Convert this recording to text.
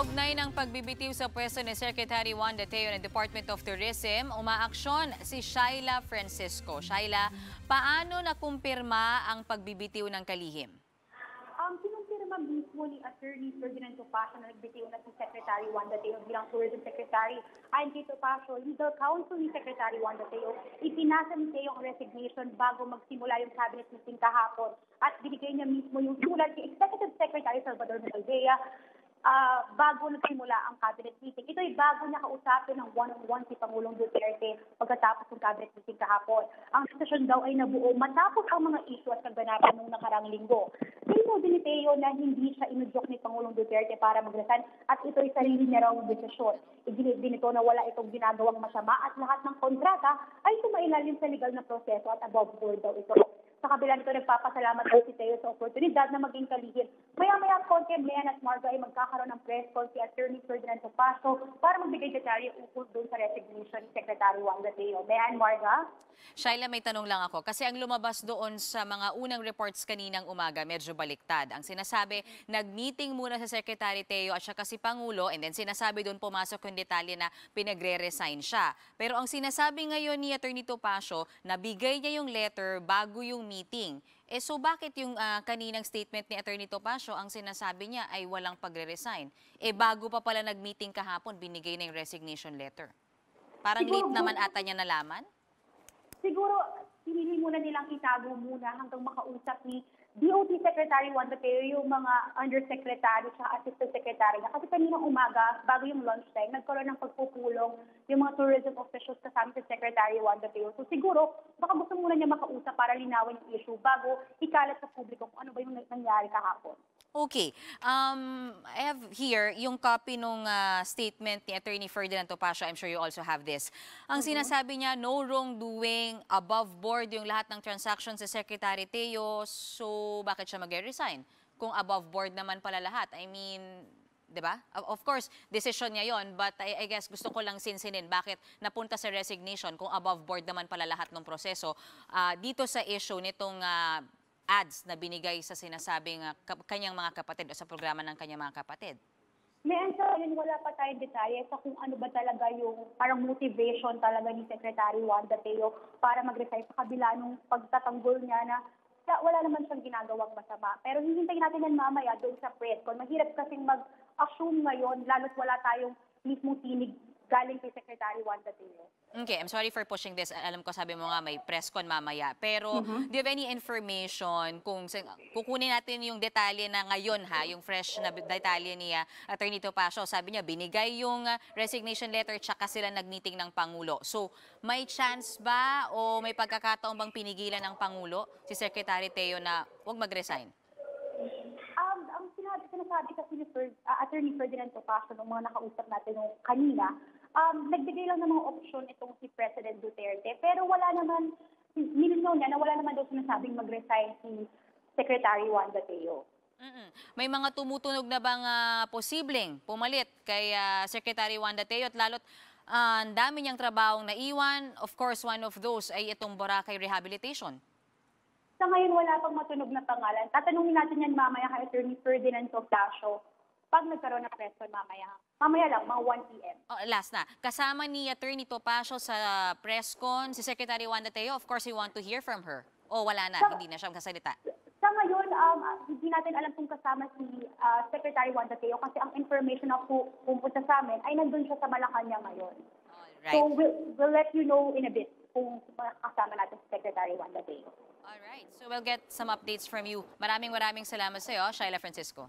Kaugnay ng pagbibitiw sa pwesto ni Secretary Juan Dateo ng Department of Tourism, umaaksyon si Shaila Francisco. Shaila, paano nakumpirma ang pagbibitiw ng kalihim? Kinumpirma mismo ni Attorney Ferdinand Topacio na nagbitiw na si Secretary Juan Dateo bilang Tourism Secretary. Ayon kay Topacio, legal counsel ni Secretary Juan Dateo, ipinasa ni Teo ang resignation bago magsimula yung cabinet meeting kahapon. At binigay niya mismo yung sulat kay Executive Secretary Salvador Maldea bago nagsimula ang cabinet meeting. Ito ay bago niya kausapin ng one-on-one si Pangulong Duterte pagkatapos ng cabinet meeting kahapon. Ang session daw ay nabuo matapos ang mga issue at kaganapan noong nakarang linggo. Sino din ni Teo na hindi siya inudyok ni Pangulong Duterte para mag-resign at ito ay sarili niya raw desisyon. Iginit din ito na wala itong ginagawang masama at lahat ng kontrata ay sumailalim sa legal na proseso at above board daw ito. Sa kabila nito, nagpapasalamat daw si Teo sa oportunidad na maging kalihim. Maya-maya konti, Mian at Marga ay magkakaroon ng press call si Attorney Ferdinand Topacio para magbigay detalye ukol doon sa resignation ni Secretary Juan Dateo. Mian, Marga? Shaila, may tanong lang ako. Kasi ang lumabas doon sa mga unang reports kaninang umaga, medyo baliktad. Ang sinasabi, nag-meeting muna sa Secretary Teo at saka si Pangulo and then sinasabi doon pumasok yung detalye na pinagre-resign siya. Pero ang sinasabi ngayon ni Attorney Topacio, nabigay niya yung letter bago yung meeting. So bakit yung kaninang statement ni Attorney Topacio, ang sinasabi niya ay walang pagre-resign? Bago pa pala nag-meeting kahapon, binigay na yung resignation letter. Parang Siguro, late naman ata niya nalaman? Siguro, pinili muna nilang itago muna hanggang makausap ni DOT Secretary Juan Dateo yung mga undersecretary at assistant secretary niya. Kasi kaninang umaga, bago yung lunchtime, nagkaroon ng pagpupulong yung mga tourism officials kasama si Secretary Juan Dateo. So siguro, baka gusto muna niya makausap para linawin yung issue bago ikalat sa publiko kung ano ba yung nangyari kahapon. Okay. I have here yung copy nung statement ni Attorney Ferdinand Topacio. I'm sure you also have this. Ang sinasabi niya, no wrongdoing, above board yung lahat ng transactions sa Secretary Teo. So, bakit siya mag-resign? Kung above board naman pala lahat. I mean, di ba? Of course, decision niya yon, but I guess gusto ko lang sinsinin bakit napunta sa resignation kung above board naman pala lahat ng proseso. Dito sa issue nitong ads na binigay sa sinasabing kanyang mga kapatid o sa programa ng kanyang mga kapatid? May answer yun, wala pa tayong detalye sa kung ano ba talaga yung parang motivation talaga ni Secretary Juan Dateo para mag-resign sa kabila nung pagtatanggol niya na wala naman siyang ginagawang masama. Pero hihintayin natin yan mamaya doon sa press con. Mahirap kasing mag-assume ngayon, lalo't wala tayong mismong tinig galing kay Secretary Juan Dateo. Okay, I'm sorry for pushing this. Alam ko sabi mo nga may press con mamaya. Pero do you have any information kung kukunin natin yung detalye na ngayon yung fresh na detalye ni Attorney Topacio. Sabi niya binigay yung resignation letter tsaka sila nag-meeting ng Pangulo. So may chance ba o may pagkakataon bang pinigilan ng Pangulo si Secretary Teo na huwag mag-resign? Ang sinasabi kasi ni Attorney Ferdinand Topacio nung mga nakausap natin nung kanina, nagbigay lang ng mga opsyon itong si President Duterte. Pero wala naman, nilinaw niya na wala naman daw sinasabing mag-resign si Secretary Juan Dateo. May mga tumutunog na bang posibleng pumalit kay Secretary Juan Dateo at lalo't ang dami niyang trabahong naiwan. Of course, one of those ay itong Boracay Rehabilitation. Sa ngayon, wala pang matunog na pangalan. Tatanungin natin yan mamaya kay Attorney Ferdinand Topacio pag nagkaroon ng press con mamaya. Mamaya lang, mga 1 p.m. Last na. Kasama ni Attorney Topacio sa press con, si Secretary Juan Dateo. Of course, we want to hear from her. O wala na, hindi na siya magsasalita. Sa ngayon, hindi natin alam kung kasama si Secretary Juan Dateo kasi ang information na pupunta sa amin ay nandun siya sa Malacanang ngayon. Alright. So we'll let you know in a bit kung kasama natin si Secretary Juan Dateo. Alright. So we'll get some updates from you. Maraming salamat sa iyo, Shaila Francisco.